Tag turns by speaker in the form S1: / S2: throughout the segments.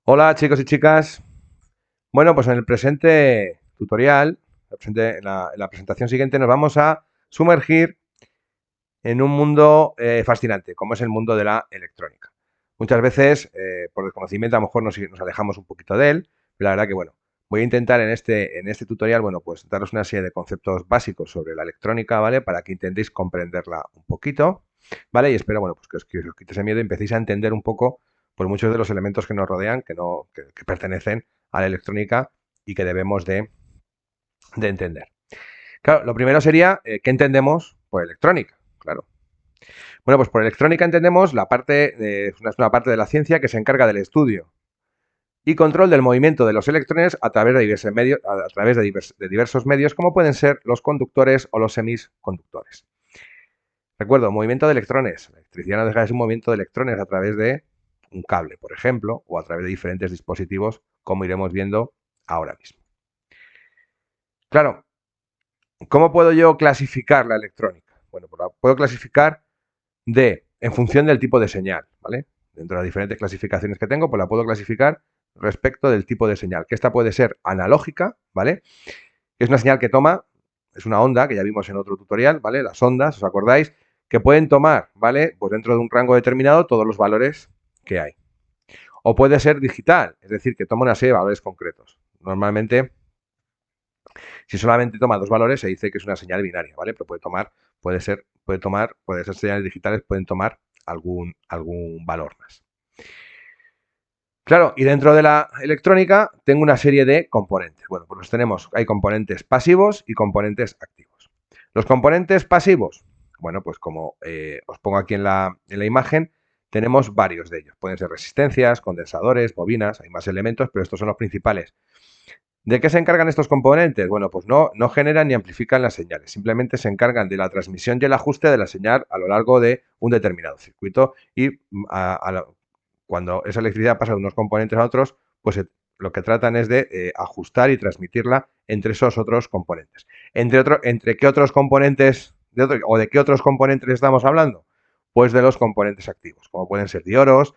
S1: Hola chicos y chicas. Bueno, pues en el presente tutorial, en la presentación siguiente, nos vamos a sumergir en un mundo fascinante, como es el mundo de la electrónica. Muchas veces, por desconocimiento, a lo mejor nos alejamos un poquito de él, pero la verdad que, bueno, voy a intentar en este tutorial, bueno, pues daros una serie de conceptos básicos sobre la electrónica, ¿vale? Para que intentéis comprenderla un poquito, ¿vale? Y espero, bueno, pues que os quite ese miedo y empecéis a entender un poco, pues muchos de los elementos que nos rodean, que pertenecen a la electrónica y que debemos de entender. Claro, lo primero sería, ¿qué entendemos por electrónica? Claro. Bueno, pues por electrónica entendemos una parte de la ciencia que se encarga del estudio y control del movimiento de los electrones a través de diversos medios, como pueden ser los conductores o los semiconductores. Recuerdo, movimiento de electrones. La electricidad no deja de ser un movimiento de electrones a través de un cable, por ejemplo, o a través de diferentes dispositivos, como iremos viendo ahora mismo. Claro, ¿cómo puedo yo clasificar la electrónica? Bueno, pues la puedo clasificar en función del tipo de señal, ¿vale? Dentro de las diferentes clasificaciones que tengo, pues la puedo clasificar respecto del tipo de señal, que esta puede ser analógica, ¿vale? Es una señal que toma, es una onda, que ya vimos en otro tutorial, ¿vale? Las ondas, ¿os acordáis? Que pueden tomar, ¿vale? Pues dentro de un rango determinado todos los valores que hay. O puede ser digital, es decir, que toma una serie de valores concretos. Normalmente, si solamente toma dos valores, se dice que es una señal binaria, ¿vale? Pero puede ser señales digitales, pueden tomar algún valor más. Claro, y dentro de la electrónica tengo una serie de componentes. Bueno, pues hay componentes pasivos y componentes activos. Los componentes pasivos, bueno, pues como os pongo aquí en la imagen, tenemos varios de ellos. Pueden ser resistencias, condensadores, bobinas, hay más elementos, pero estos son los principales. ¿De qué se encargan estos componentes? Bueno, pues no generan ni amplifican las señales, simplemente se encargan de la transmisión y el ajuste de la señal a lo largo de un determinado circuito y cuando esa electricidad pasa de unos componentes a otros, pues lo que tratan es de ajustar y transmitirla entre esos otros componentes. ¿Entre qué otros componentes o de qué otros componentes estamos hablando? Pues de los componentes activos, como pueden ser diodos,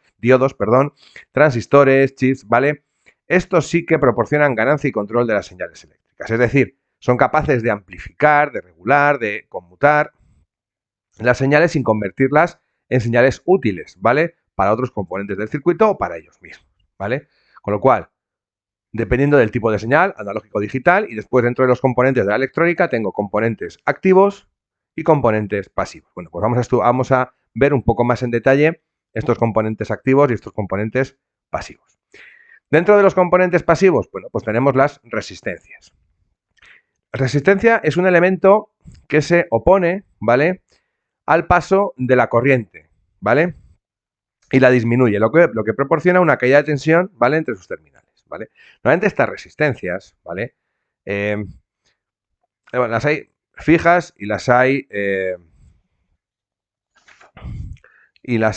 S1: transistores, chips, ¿vale? Estos sí que proporcionan ganancia y control de las señales eléctricas. Es decir, son capaces de amplificar, de regular, de conmutar las señales sin convertirlas en señales útiles, ¿vale? Para otros componentes del circuito o para ellos mismos, ¿vale? Con lo cual, dependiendo del tipo de señal, analógico o digital, y después dentro de los componentes de la electrónica tengo componentes activos y componentes pasivos. Bueno, pues vamos a ver un poco más en detalle estos componentes activos y estos componentes pasivos. Dentro de los componentes pasivos, bueno, pues tenemos las resistencias. Resistencia es un elemento que se opone, ¿vale?, al paso de la corriente, ¿vale? Y la disminuye, lo que proporciona una caída de tensión, ¿vale?, entre sus terminales, ¿vale? Normalmente estas resistencias, ¿vale?, bueno, las hay fijas y las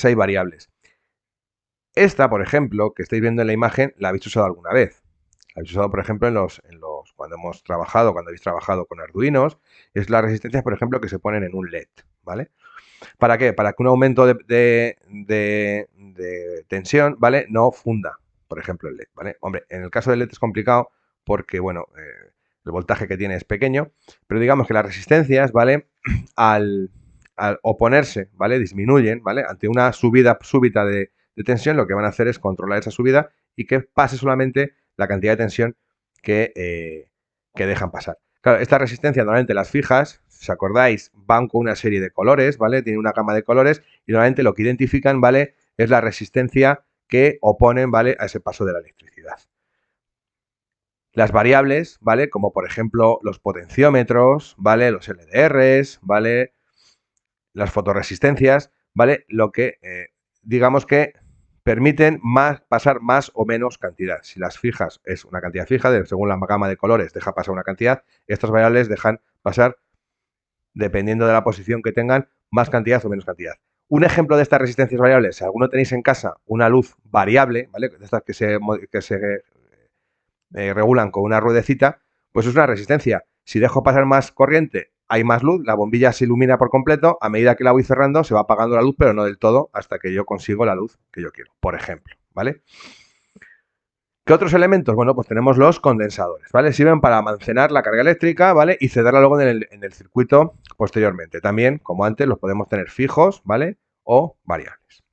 S1: hay variables. Esta, por ejemplo, que estáis viendo en la imagen, la habéis usado alguna vez. La habéis usado, por ejemplo, cuando habéis trabajado con Arduinos, es las resistencias, por ejemplo, que se ponen en un LED, ¿vale? ¿Para qué? Para que un aumento de tensión, ¿vale?, no funda, por ejemplo, el LED, ¿vale? Hombre, en el caso del LED es complicado porque, bueno, el voltaje que tiene es pequeño, pero digamos que las resistencias, ¿vale?, al, al oponerse, ¿vale?, disminuyen, ¿vale?, ante una subida súbita de tensión, lo que van a hacer es controlar esa subida y que pase solamente la cantidad de tensión que dejan pasar. Claro, estas resistencias normalmente las fijas, si os acordáis, van con una serie de colores, ¿vale? Tienen una gama de colores y normalmente lo que identifican, ¿vale?, es la resistencia que oponen, ¿vale?, a ese paso de la electricidad. Las variables, ¿vale?, como por ejemplo los potenciómetros, ¿vale?, los LDRs, ¿vale?, las fotoresistencias, ¿vale?, digamos que permiten pasar más o menos cantidad. Si las fijas es una cantidad fija, según la gama de colores deja pasar una cantidad, estas variables dejan pasar, dependiendo de la posición que tengan, más cantidad o menos cantidad. Un ejemplo de estas resistencias variables, si alguno tenéis en casa una luz variable, ¿vale?, de estas que se regulan con una ruedecita, pues es una resistencia. Si dejo pasar más corriente, hay más luz, la bombilla se ilumina por completo, a medida que la voy cerrando se va apagando la luz, pero no del todo, hasta que yo consigo la luz que yo quiero, por ejemplo, ¿vale? ¿Qué otros elementos? Bueno, pues tenemos los condensadores, ¿vale? Sirven para almacenar la carga eléctrica, ¿vale? Y cederla luego en el circuito posteriormente. También, como antes, los podemos tener fijos, ¿vale? O variables.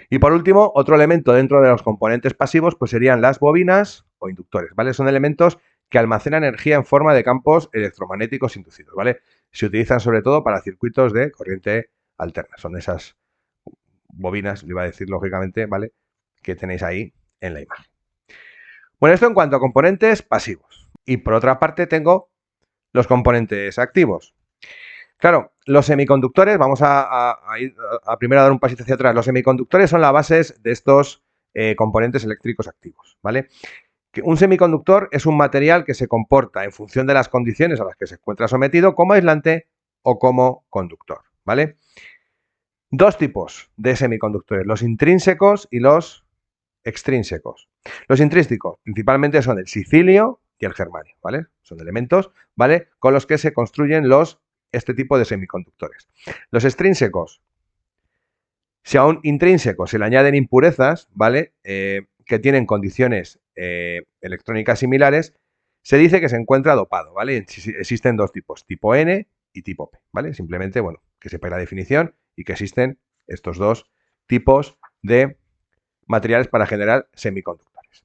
S1: Y por último, otro elemento dentro de los componentes pasivos, pues serían las bobinas o inductores, ¿vale? Son elementos que almacenan energía en forma de campos electromagnéticos inducidos, ¿vale? Se utilizan sobre todo para circuitos de corriente alterna. Son esas bobinas, le iba a decir lógicamente, ¿vale? Que tenéis ahí en la imagen. Bueno, esto en cuanto a componentes pasivos. Y por otra parte tengo los componentes activos. Claro, los semiconductores, vamos a ir a primero a dar un pasito hacia atrás. Los semiconductores son la base de estos componentes eléctricos activos, ¿vale? Que un semiconductor es un material que se comporta en función de las condiciones a las que se encuentra sometido como aislante o como conductor, ¿vale? Dos tipos de semiconductores, los intrínsecos y los extrínsecos. Los intrínsecos principalmente son el silicio y el germanio, ¿vale? Son elementos, ¿vale? Con los que se construyen este tipo de semiconductores. Los extrínsecos, si a un intrínseco se le añaden impurezas, ¿vale? Que tienen condiciones electrónicas similares, se dice que se encuentra dopado, ¿vale? Existen dos tipos, tipo N y tipo P, ¿vale? Simplemente, bueno, que sepáis la definición y que existen estos dos tipos de materiales para generar semiconductores.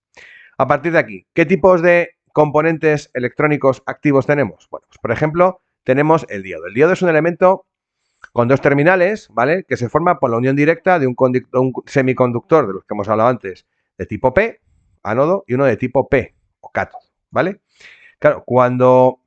S1: A partir de aquí, ¿qué tipos de componentes electrónicos activos tenemos? Bueno, pues por ejemplo, tenemos el diodo. El diodo es un elemento con dos terminales, ¿vale? Que se forma por la unión directa de un semiconductor, de los que hemos hablado antes, de tipo P, ánodo, y uno de tipo P, o cátodo, ¿vale? Claro, cuando...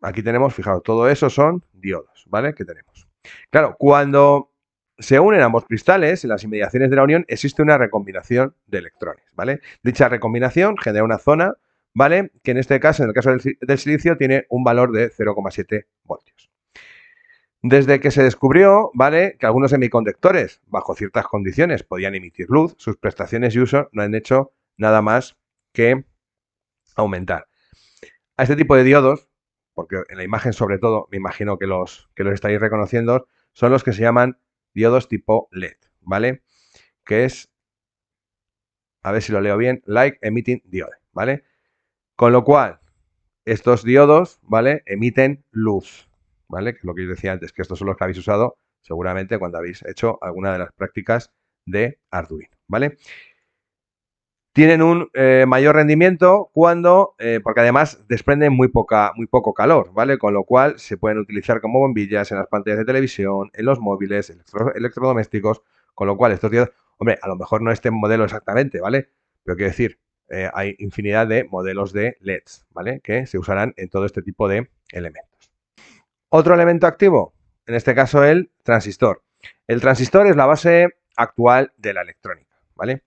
S1: Aquí tenemos, fijaos, todo eso son diodos, ¿vale? Que tenemos. Claro, cuando se unen ambos cristales, en las inmediaciones de la unión existe una recombinación de electrones, ¿vale? Dicha recombinación genera una zona, ¿vale? Que en este caso, en el caso del silicio, tiene un valor de 0,7 voltios. Desde que se descubrió, ¿vale? Que algunos semiconductores, bajo ciertas condiciones, podían emitir luz, sus prestaciones y uso no han hecho nada más que aumentar. A este tipo de diodos, porque en la imagen sobre todo, me imagino que los estaréis reconociendo, son los que se llaman diodos tipo LED, ¿vale? Que es, a ver si lo leo bien, Light Emitting Diode, ¿vale? Con lo cual, estos diodos, ¿vale? Emiten luz, ¿vale? Que es lo que yo decía antes, que estos son los que habéis usado seguramente cuando habéis hecho alguna de las prácticas de Arduino, ¿vale? Tienen un mayor rendimiento porque además desprenden muy poco calor, ¿vale? Con lo cual se pueden utilizar como bombillas en las pantallas de televisión, en los móviles, electrodomésticos, con lo cual estos diodos, hombre, a lo mejor no este modelo exactamente, ¿vale? Pero quiero decir, hay infinidad de modelos de LEDs, ¿vale? Que se usarán en todo este tipo de elementos. Otro elemento activo, en este caso el transistor. El transistor es la base actual de la electrónica, ¿vale?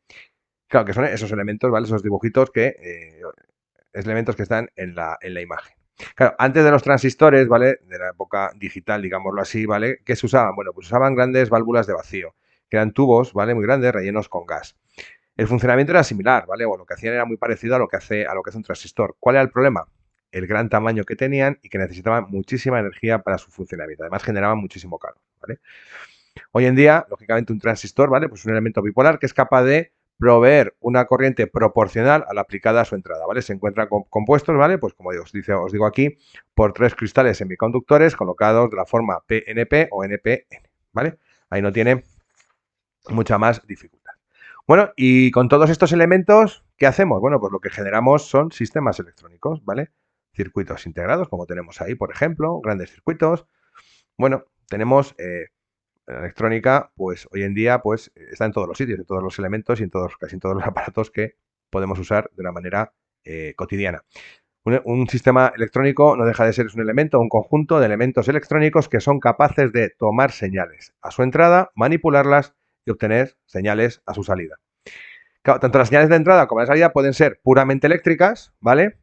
S1: Claro, que son esos elementos, ¿vale? Esos dibujitos elementos que están en la imagen. Claro, antes de los transistores, ¿vale? De la época digital, digámoslo así, ¿vale? ¿Qué se usaban? Bueno, pues usaban grandes válvulas de vacío, que eran tubos, ¿vale? Muy grandes, rellenos con gas. El funcionamiento era similar, ¿vale? O lo que hacían era muy parecido a lo que hace un transistor. ¿Cuál era el problema? El gran tamaño que tenían y que necesitaban muchísima energía para su funcionamiento. Además, generaban muchísimo calor, ¿vale? Hoy en día, lógicamente, un transistor, ¿vale? Pues es un elemento bipolar que es capaz de proveer una corriente proporcional a la aplicada a su entrada, ¿vale? Se encuentran compuestos, ¿vale? Pues como os digo aquí, por tres cristales semiconductores colocados de la forma PNP o NPN, ¿vale? Ahí no tiene mucha más dificultad. Bueno, y con todos estos elementos, ¿qué hacemos? Bueno, pues lo que generamos son sistemas electrónicos, ¿vale? Circuitos integrados, como tenemos ahí, por ejemplo, grandes circuitos. Bueno, tenemos la electrónica, pues hoy en día, pues está en todos los sitios, en todos los elementos y casi en todos los aparatos que podemos usar de una manera cotidiana. Un sistema electrónico no deja de ser un elemento, un conjunto de elementos electrónicos que son capaces de tomar señales a su entrada, manipularlas y obtener señales a su salida. Claro, tanto las señales de entrada como de salida pueden ser puramente eléctricas, ¿vale?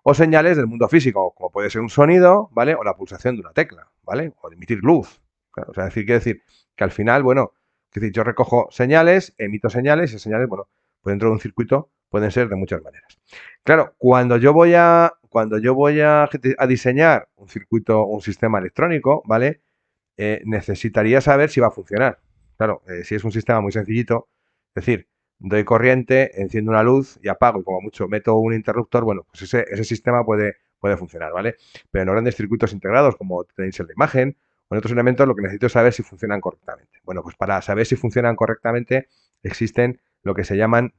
S1: O señales del mundo físico, como puede ser un sonido, ¿vale? O la pulsación de una tecla, ¿vale? O emitir luz. Claro, o sea, quiere decir que al final, bueno, yo recojo señales, emito señales y esas señales, bueno, pues dentro de un circuito pueden ser de muchas maneras. Claro, cuando yo voy a diseñar un circuito, un sistema electrónico, ¿vale? Necesitaría saber si va a funcionar. Claro, si es un sistema muy sencillito, es decir, doy corriente, enciendo una luz y apago, y como mucho meto un interruptor, bueno, pues ese sistema puede funcionar, ¿vale? Pero en los grandes circuitos integrados, como tenéis en la imagen, o en otros elementos, lo que necesito es saber si funcionan correctamente. Bueno, pues para saber si funcionan correctamente, existen lo que se llaman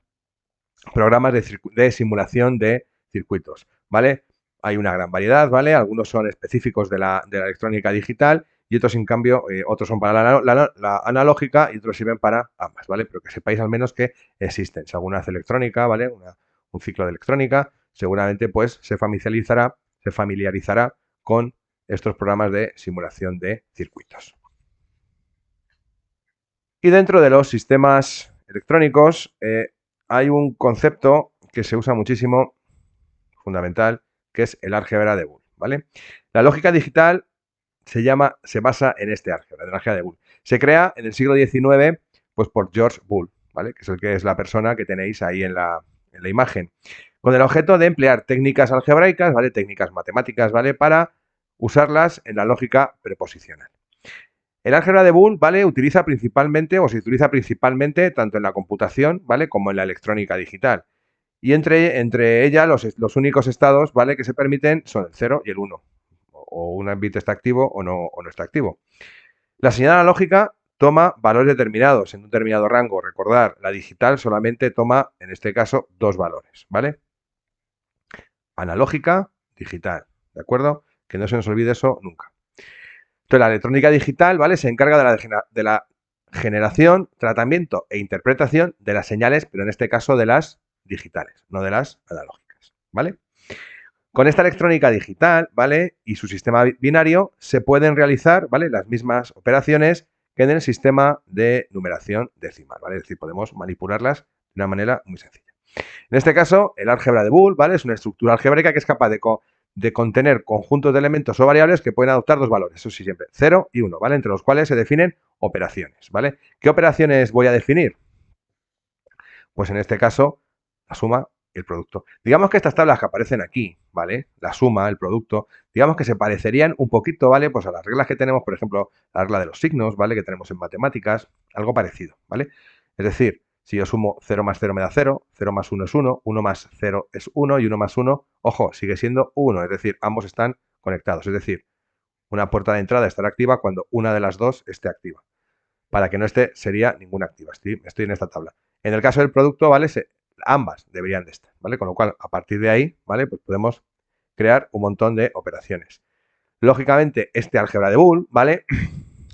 S1: programas de simulación de circuitos, ¿vale? Hay una gran variedad, ¿vale? Algunos son específicos de la electrónica digital y otros, en cambio, otros son para la analógica y otros sirven para ambas, ¿vale? Pero que sepáis al menos que existen. Si alguna hace electrónica, ¿vale? Un ciclo de electrónica, seguramente pues se familiarizará con estos programas de simulación de circuitos. Y dentro de los sistemas electrónicos hay un concepto que se usa muchísimo, fundamental, que es el álgebra de Boole, ¿vale? La lógica digital se basa en este álgebra, en el álgebra de Boole. Se crea en el siglo XIX pues, por George Boole, ¿vale? Que es la persona que tenéis ahí en la imagen, con el objeto de emplear técnicas algebraicas, ¿vale? Técnicas matemáticas, ¿vale? Para usarlas en la lógica preposicional. El álgebra de Boole, ¿vale? Se utiliza principalmente tanto en la computación, ¿vale? Como en la electrónica digital. Y entre ellas los únicos estados, ¿vale? Que se permiten son el 0 y el 1. O un bit está activo o no está activo. La señal analógica toma valores determinados en un determinado rango. Recordar, la digital solamente toma, en este caso, 2 valores, ¿vale? Analógica, digital, ¿de acuerdo? Que no se nos olvide eso nunca. Entonces, la electrónica digital, ¿vale? Se encarga de la generación, tratamiento e interpretación de las señales, pero en este caso de las digitales, no de las analógicas, ¿vale? Con esta electrónica digital, ¿vale? Y su sistema binario se pueden realizar, ¿vale? Las mismas operaciones que en el sistema de numeración decimal, ¿vale? Es decir, podemos manipularlas de una manera muy sencilla. En este caso, el álgebra de Boole, ¿vale? Es una estructura algebraica que es capaz de contener conjuntos de elementos o variables que pueden adoptar 2 valores, eso sí, siempre, 0 y 1, ¿vale? Entre los cuales se definen operaciones, ¿vale? ¿Qué operaciones voy a definir? Pues en este caso, la suma y el producto. Digamos que estas tablas que aparecen aquí, ¿vale? La suma, el producto, digamos que se parecerían un poquito, ¿vale? Pues a las reglas que tenemos, por ejemplo, la regla de los signos, ¿vale? Que tenemos en matemáticas, algo parecido, ¿vale? Es decir, si yo sumo 0 más 0 me da 0, 0 más 1 es 1, 1 más 0 es 1 y 1 más 1, ojo, sigue siendo 1, es decir, ambos están conectados. Es decir, una puerta de entrada estará activa cuando una de las dos esté activa. Para que no esté, sería ninguna activa. Estoy en esta tabla. En el caso del producto, ¿vale? Ambas deberían de estar, ¿vale? Con lo cual, a partir de ahí, ¿vale? Pues podemos crear un montón de operaciones. Lógicamente, este álgebra de Boole, ¿vale?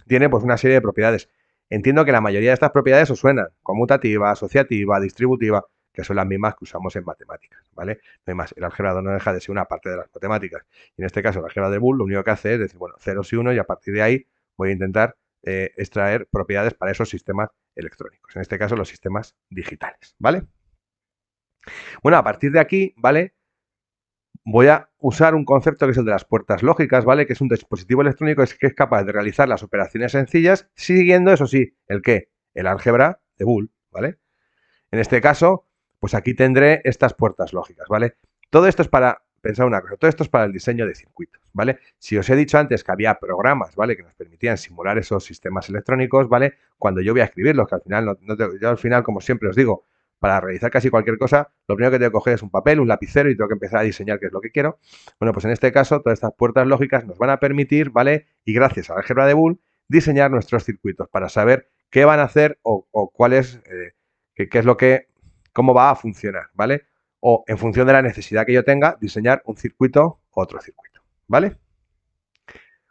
S1: Tiene pues una serie de propiedades. Entiendo que la mayoría de estas propiedades os suenan, conmutativa, asociativa, distributiva, que son las mismas que usamos en matemáticas, ¿vale? No hay más, el álgebra no deja de ser una parte de las matemáticas. Y en este caso, el álgebra de Boole lo único que hace es decir, bueno, ceros y unos y a partir de ahí voy a intentar extraer propiedades para esos sistemas electrónicos, en este caso los sistemas digitales, ¿vale? Bueno, a partir de aquí, ¿vale? Voy a usar un concepto que es el de las puertas lógicas, ¿vale? Que es un dispositivo electrónico que es capaz de realizar las operaciones sencillas siguiendo, eso sí, ¿el qué? El álgebra de Boole, ¿vale? En este caso, pues aquí tendré estas puertas lógicas, ¿vale? Todo esto es para, pensar una cosa, todo esto es para el diseño de circuitos, ¿vale? Si os he dicho antes que había programas, ¿vale? Que nos permitían simular esos sistemas electrónicos, ¿vale? Cuando yo voy a escribirlos, que al final, yo al final, como siempre os digo, para realizar casi cualquier cosa, lo primero que tengo que coger es un papel, un lapicero y tengo que empezar a diseñar qué es lo que quiero. Bueno, pues en este caso, todas estas puertas lógicas nos van a permitir, ¿vale? Y gracias al álgebra de Boole, diseñar nuestros circuitos para saber qué van a hacer o cuál es, qué es lo que, cómo va a funcionar, ¿vale? O en función de la necesidad que yo tenga, diseñar un circuito o otro circuito, ¿vale?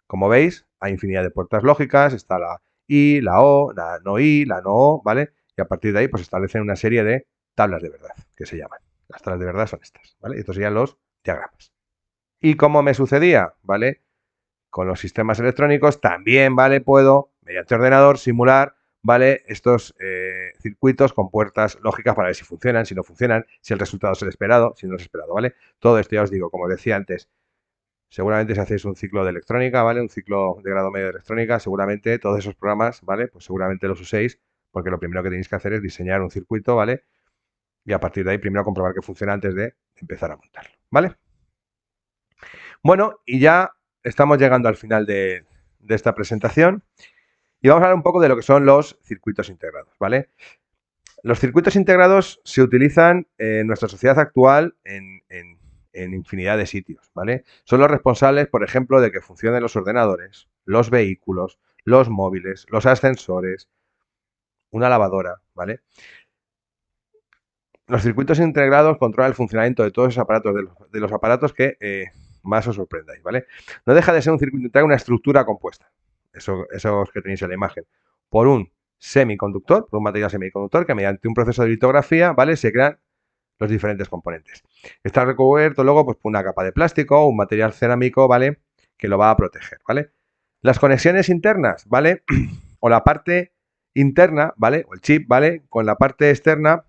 S1: Como veis, hay infinidad de puertas lógicas, está la I, la O, la no I, la no O, ¿vale? Y a partir de ahí, pues establecen una serie de tablas de verdad, que se llaman. Las tablas de verdad son estas, ¿vale? Estos serían los diagramas. ¿Y cómo me sucedía? ¿Vale? Con los sistemas electrónicos también, ¿vale? Puedo, mediante ordenador, simular, ¿vale? Estos circuitos con puertas lógicas para ver si funcionan, si no funcionan, si el resultado es el esperado, si no es esperado, ¿vale? Todo esto ya os digo, como os decía antes, seguramente si hacéis un ciclo de electrónica, ¿vale? Un ciclo de grado medio de electrónica, seguramente todos esos programas, ¿vale? Pues seguramente los uséis porque lo primero que tenéis que hacer es diseñar un circuito, ¿vale? Y a partir de ahí primero comprobar que funciona antes de empezar a montarlo, ¿vale? Bueno, y ya estamos llegando al final de esta presentación y vamos a hablar un poco de lo que son los circuitos integrados, ¿vale? Los circuitos integrados se utilizan en nuestra sociedad actual en infinidad de sitios, ¿vale? Son los responsables, por ejemplo, de que funcionen los ordenadores, los vehículos, los móviles, los ascensores, una lavadora, ¿vale? Los circuitos integrados controlan el funcionamiento de todos esos aparatos, de los aparatos que más os sorprendáis, ¿vale? No deja de ser un circuito integrado, una estructura compuesta, esos que tenéis en la imagen, por un semiconductor, por un material semiconductor que mediante un proceso de litografía, ¿vale? Se crean los diferentes componentes. Está recubierto luego pues, por una capa de plástico o un material cerámico, ¿vale? Que lo va a proteger, ¿vale? Las conexiones internas, ¿vale? O la parte interna, ¿vale? O el chip, ¿vale? Con la parte externa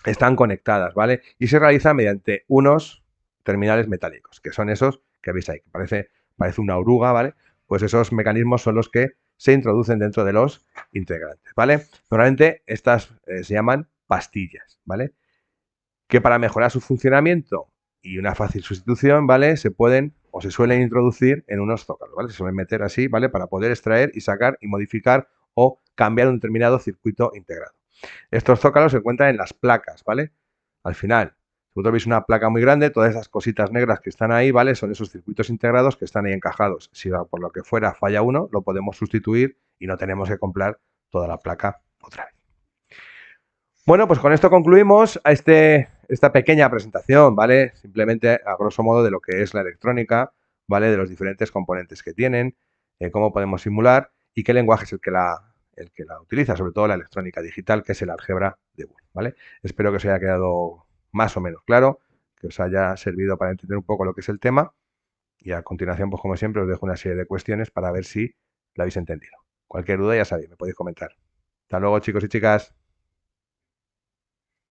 S1: están conectadas, ¿vale? Y se realizan mediante unos terminales metálicos, que son esos que veis ahí, que parece una oruga, ¿vale? Pues esos mecanismos son los que se introducen dentro de los integrantes, ¿vale? Normalmente estas se llaman pastillas, ¿vale? Que para mejorar su funcionamiento y una fácil sustitución, ¿vale? Se pueden o se suelen introducir en unos zócalos, ¿vale? Se suelen meter así, ¿vale? Para poder extraer y sacar y modificar o cambiar un determinado circuito integrado. Estos zócalos se encuentran en las placas, ¿vale? Al final, si vosotros veis una placa muy grande, todas esas cositas negras que están ahí, ¿vale? Son esos circuitos integrados que están ahí encajados. Si por lo que fuera falla uno, lo podemos sustituir y no tenemos que comprar toda la placa otra vez. Bueno, pues con esto concluimos esta pequeña presentación, ¿vale? Simplemente a grosso modo de lo que es la electrónica, ¿vale? De los diferentes componentes que tienen, cómo podemos simular y qué lenguaje es el que la utiliza, sobre todo la electrónica digital, que es el álgebra de Boole, ¿vale? Espero que os haya quedado más o menos claro, que os haya servido para entender un poco lo que es el tema y a continuación, pues como siempre, os dejo una serie de cuestiones para ver si lo habéis entendido. Cualquier duda, ya sabéis, me podéis comentar. Hasta luego, chicos y chicas.